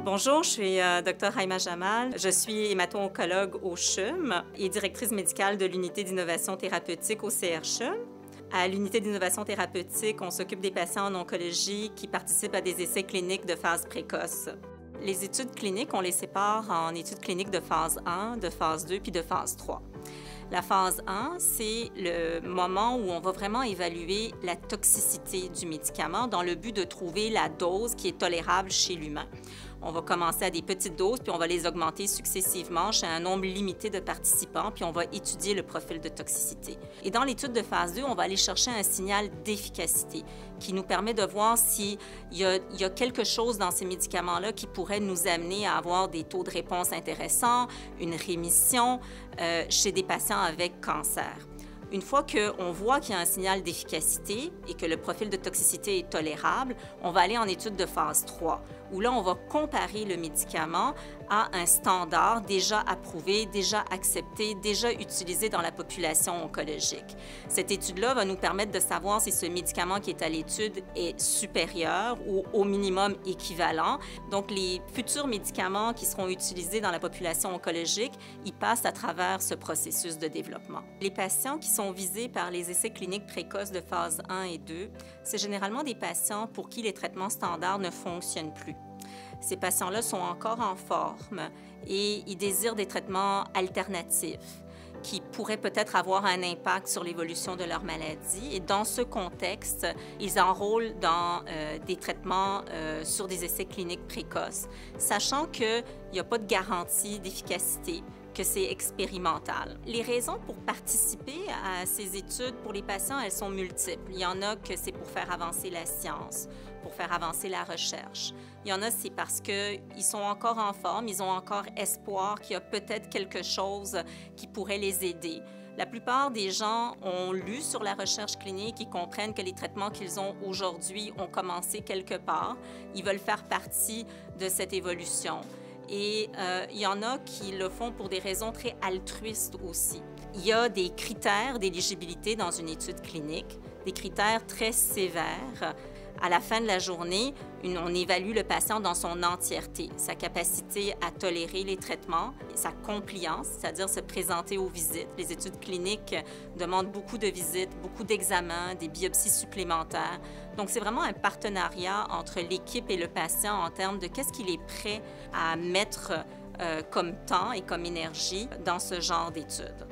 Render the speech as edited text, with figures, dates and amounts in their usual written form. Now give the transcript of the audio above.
Bonjour, je suis Dr Haïma Jamal. Je suis hémato-oncologue au CHUM et directrice médicale de l'unité d'innovation thérapeutique au CRCHUM. À l'unité d'innovation thérapeutique, on s'occupe des patients en oncologie qui participent à des essais cliniques de phase précoce. Les études cliniques, on les sépare en études cliniques de phase 1, de phase 2 puis de phase 3. La phase 1, c'est le moment où on va vraiment évaluer la toxicité du médicament dans le but de trouver la dose qui est tolérable chez l'humain. On va commencer à des petites doses, puis on va les augmenter successivement chez un nombre limité de participants, puis on va étudier le profil de toxicité. Et dans l'étude de phase 2, on va aller chercher un signal d'efficacité qui nous permet de voir s'il y a quelque chose dans ces médicaments-là qui pourrait nous amener à avoir des taux de réponse intéressants, une rémission chez des patients avec cancer. Une fois qu'on voit qu'il y a un signal d'efficacité et que le profil de toxicité est tolérable, on va aller en étude de phase 3, où là, on va comparer le médicament à un standard déjà approuvé, déjà accepté, déjà utilisé dans la population oncologique. Cette étude-là va nous permettre de savoir si ce médicament qui est à l'étude est supérieur ou au minimum équivalent. Donc, les futurs médicaments qui seront utilisés dans la population oncologique, ils passent à travers ce processus de développement. Les patients qui sont visés par les essais cliniques précoces de phase 1 et 2, c'est généralement des patients pour qui les traitements standards ne fonctionnent plus. Ces patients-là sont encore en forme et ils désirent des traitements alternatifs qui pourraient peut-être avoir un impact sur l'évolution de leur maladie. Et dans ce contexte, ils enrôlent dans des traitements sur des essais cliniques précoces, sachant qu'il n'y a pas de garantie d'efficacité, que c'est expérimental. Les raisons pour participer à ces études pour les patients, elles sont multiples. Il y en a que c'est pour faire avancer la science, pour faire avancer la recherche. Il y en a, c'est parce qu'ils sont encore en forme, ils ont encore espoir qu'il y a peut-être quelque chose qui pourrait les aider. La plupart des gens ont lu sur la recherche clinique, ils comprennent que les traitements qu'ils ont aujourd'hui ont commencé quelque part. Ils veulent faire partie de cette évolution. Et il y en a qui le font pour des raisons très altruistes aussi. Il y a des critères d'éligibilité dans une étude clinique, des critères très sévères. À la fin de la journée, on évalue le patient dans son entièreté, sa capacité à tolérer les traitements, sa compliance, c'est-à-dire se présenter aux visites. Les études cliniques demandent beaucoup de visites, beaucoup d'examens, des biopsies supplémentaires. Donc, c'est vraiment un partenariat entre l'équipe et le patient en termes de qu'est-ce qu'il est prêt à mettre comme temps et comme énergie dans ce genre d'études.